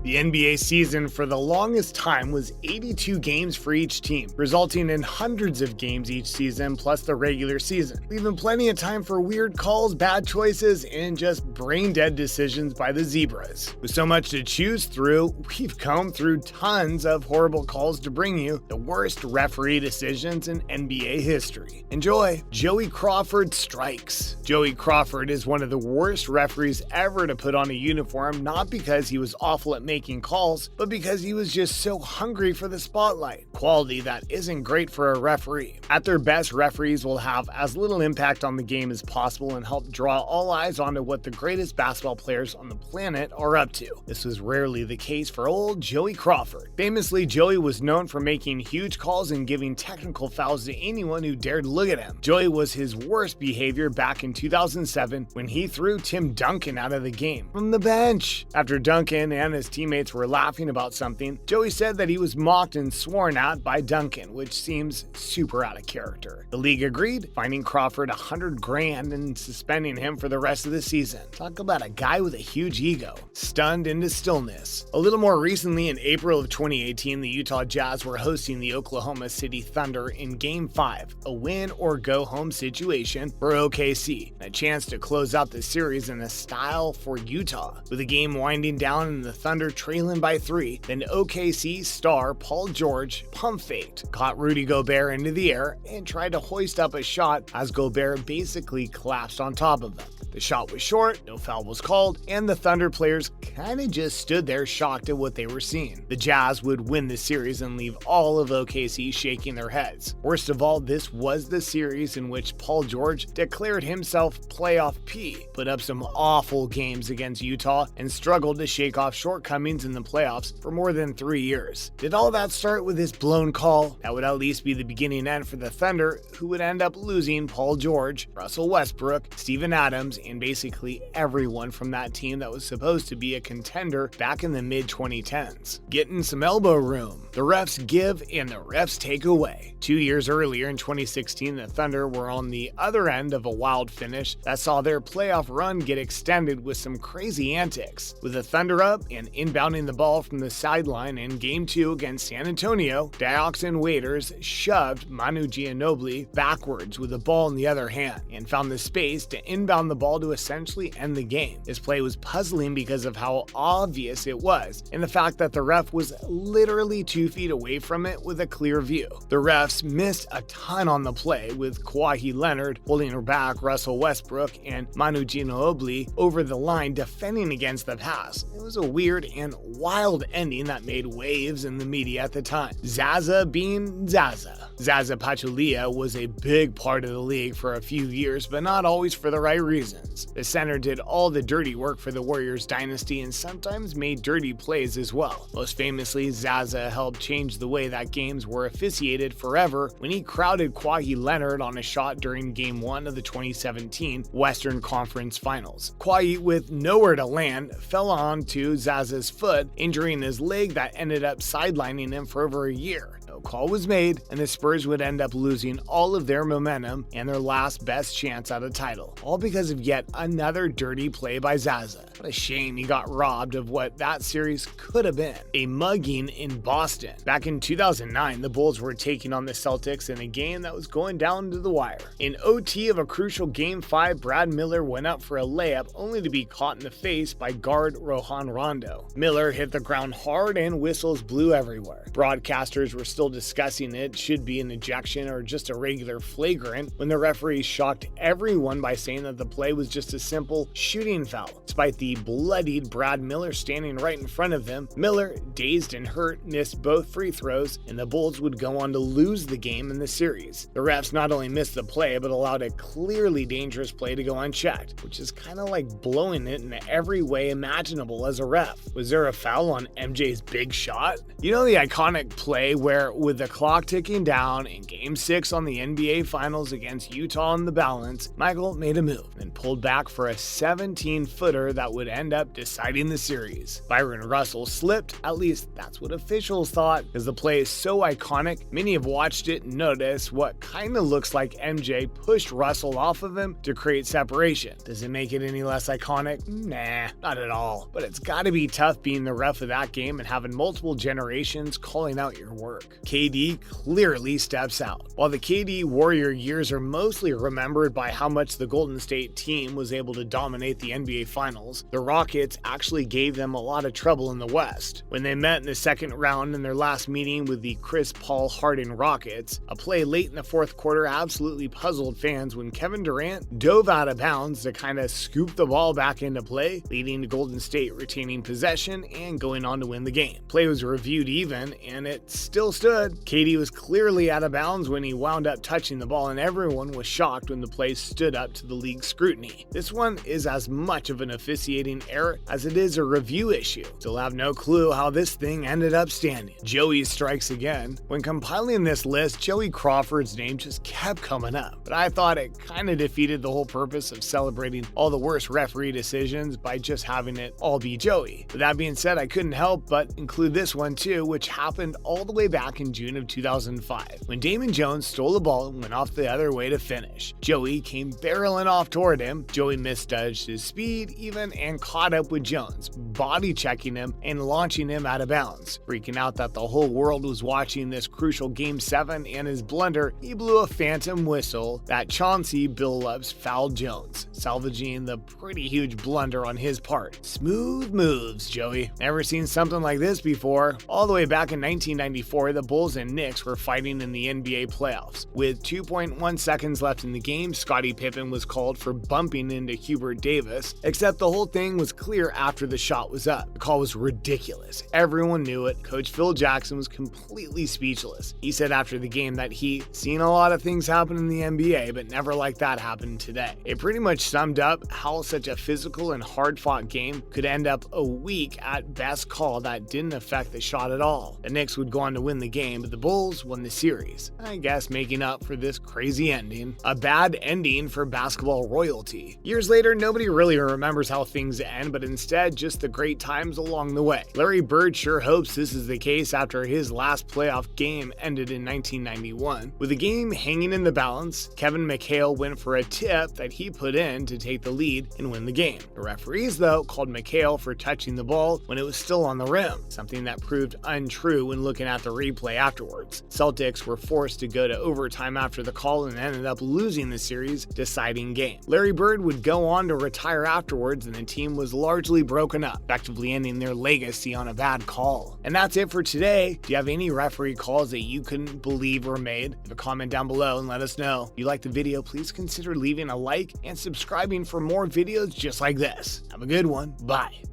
The NBA season for the longest time was 82 games for each team, resulting in hundreds of games each season plus the regular season, leaving plenty of time for weird calls, bad choices, and just brain-dead decisions by the Zebras. With so much to choose through, we've combed through tons of horrible calls to bring you the worst referee decisions in NBA history. Enjoy! Joey Crawford strikes. Joey Crawford is one of the worst referees ever to put on a uniform, not because he was awful at making calls, but because he was just so hungry for the spotlight. Quality that isn't great for a referee. At their best, referees will have as little impact on the game as possible and help draw all eyes onto what the greatest basketball players on the planet are up to. This was rarely the case for old Joey Crawford. Famously, Joey was known for making huge calls and giving technical fouls to anyone who dared look at him. Joey was his worst behavior back in 2007 when he threw Tim Duncan out of the game from the bench. After Duncan and his teammates were laughing about something, Joey said that he was mocked and sworn at by Duncan, which seems super out of character. The league agreed, fining Crawford $100,000 and suspending him for the rest of the season. Talk about a guy with a huge ego, stunned into stillness. A little more recently, in April of 2018, the Utah Jazz were hosting the Oklahoma City Thunder in Game 5, a win-or-go-home situation for OKC, a chance to close out the series in a style for Utah. With the game winding down and the Thunder trailing by 3, then OKC star Paul George pump faked, caught Rudy Gobert into the air, and tried to hoist up a shot as Gobert basically collapsed on top of him. The shot was short, no foul was called, and the Thunder players kinda just stood there shocked at what they were seeing. The Jazz would win the series and leave all of OKC shaking their heads. Worst of all, this was the series in which Paul George declared himself playoff P, put up some awful games against Utah, and struggled to shake off shortcomings in the playoffs for more than 3 years. Did all that start with this blown call? That would at least be the beginning end for the Thunder, who would end up losing Paul George, Russell Westbrook, Steven Adams, and basically everyone from that team that was supposed to be a contender back in the mid-2010s. Getting some elbow room. The refs give and the refs take away. 2 years earlier in 2016, the Thunder were on the other end of a wild finish that saw their playoff run get extended with some crazy antics. With the Thunder up and inbounding the ball from the sideline in Game 2 against San Antonio, Dioxin Waiters shoved Manu Ginobili backwards with the ball in the other hand and found the space to inbound the ball to essentially end the game. This play was puzzling because of how obvious it was and the fact that the ref was literally 2 feet away from it with a clear view. The refs missed a ton on the play, with Kawhi Leonard holding her back Russell Westbrook and Manu Ginobili over the line defending against the pass. It was a weird and wild ending that made waves in the media at the time. Zaza being Zaza. Zaza Pachulia was a big part of the league for a few years, but not always for the right reasons. The center did all the dirty work for the Warriors dynasty and sometimes made dirty plays as well. Most famously, Zaza helped change the way that games were officiated forever when he crowded Kawhi Leonard on a shot during Game 1 of the 2017 Western Conference Finals. Kawhi, with nowhere to land, fell onto Zaza's foot, injuring his leg that ended up sidelining him for over a year. No call was made, and the Spurs would end up losing all of their momentum and their last best chance at a title, all because of yet another dirty play by Zaza. What a shame he got robbed of what that series could have been, a mugging in Boston. Back in 2009, the Bulls were taking on the Celtics in a game that was going down to the wire. In OT of a crucial Game 5, Brad Miller went up for a layup only to be caught in the face by guard Rohan Rondo. Miller hit the ground hard and whistles blew everywhere. Broadcasters were still discussing it should be an ejection or just a regular flagrant when the referee shocked everyone by saying that the play was just a simple shooting foul. Despite the bloodied Brad Miller standing right in front of him, Miller, dazed and hurt, missed both free throws, and the Bulls would go on to lose the game in the series. The refs not only missed the play, but allowed a clearly dangerous play to go unchecked, which is kind of like blowing it in every way imaginable as a ref. Was there a foul on MJ's big shot? You know the iconic play where with the clock ticking down in Game 6 on the NBA Finals against Utah in the balance, Michael made a move and pulled back for a 17-footer that would end up deciding the series. Byron Russell slipped, at least that's what officials thought, because the play is so iconic, many have watched it and noticed what kinda looks like MJ pushed Russell off of him to create separation. Does it make it any less iconic? Nah, not at all. But it's gotta be tough being the ref of that game and having multiple generations calling out your work. KD clearly steps out. While the KD Warrior years are mostly remembered by how much the Golden State team was able to dominate the NBA Finals, the Rockets actually gave them a lot of trouble in the West. When they met in the second round in their last meeting with the Chris Paul Harden Rockets, a play late in the fourth quarter absolutely puzzled fans when Kevin Durant dove out of bounds to kind of scoop the ball back into play, leading to Golden State retaining possession and going on to win the game. Play was reviewed even, and it still stood. KD was clearly out of bounds when he wound up touching the ball, and everyone was shocked when the play stood up to the league's scrutiny. This one is as much of an officiating error as it is a review issue. Still have no clue how this thing ended up standing. Joey strikes again. When compiling this list, Joey Crawford's name just kept coming up, but I thought it kind of defeated the whole purpose of celebrating all the worst referee decisions by just having it all be Joey. With that being said, I couldn't help but include this one too, which happened all the way back in June of 2005, when Damon Jones stole the ball and went off the other way to finish. Joey came barreling off toward him. Joey misjudged his speed even and caught up with Jones, body checking him and launching him out of bounds. Freaking out that the whole world was watching this crucial Game 7 and his blunder, he blew a phantom whistle that Chauncey Billups fouled Jones, salvaging the pretty huge blunder on his part. Smooth moves, Joey. Never seen something like this before. All the way back in 1994, the Bulls and Knicks were fighting in the NBA playoffs. With 2.1 seconds left in the game, Scottie Pippen was called for bumping into Hubert Davis, except the whole thing was clear after the shot was up. The call was ridiculous. Everyone knew it. Coach Phil Jackson was completely speechless. He said after the game that he seen a lot of things happen in the NBA, but never like that happened today. It pretty much summed up how such a physical and hard-fought game could end up a weak at best call that didn't affect the shot at all. The Knicks would go on to win the game, but the Bulls won the series, I guess making up for this crazy ending. A bad ending for basketball royalty. Years later, nobody really remembers how things end, but instead just the great times along the way. Larry Bird sure hopes this is the case after his last playoff game ended in 1991. With the game hanging in the balance, Kevin McHale went for a tip that he put in to take the lead and win the game. The referees, though, called McHale for touching the ball when it was still on the rim, something that proved untrue when looking at the replay afterwards. Celtics were forced to go to overtime after the call and ended up losing the series deciding game. Larry Bird would go on to retire afterwards, and the team was largely broken up, effectively ending their legacy on a bad call. And that's it for today. Do you have any referee calls that you couldn't believe were made? Leave a comment down below and let us know. If you liked the video, please consider leaving a like and subscribing for more videos just like this. Have a good one. Bye.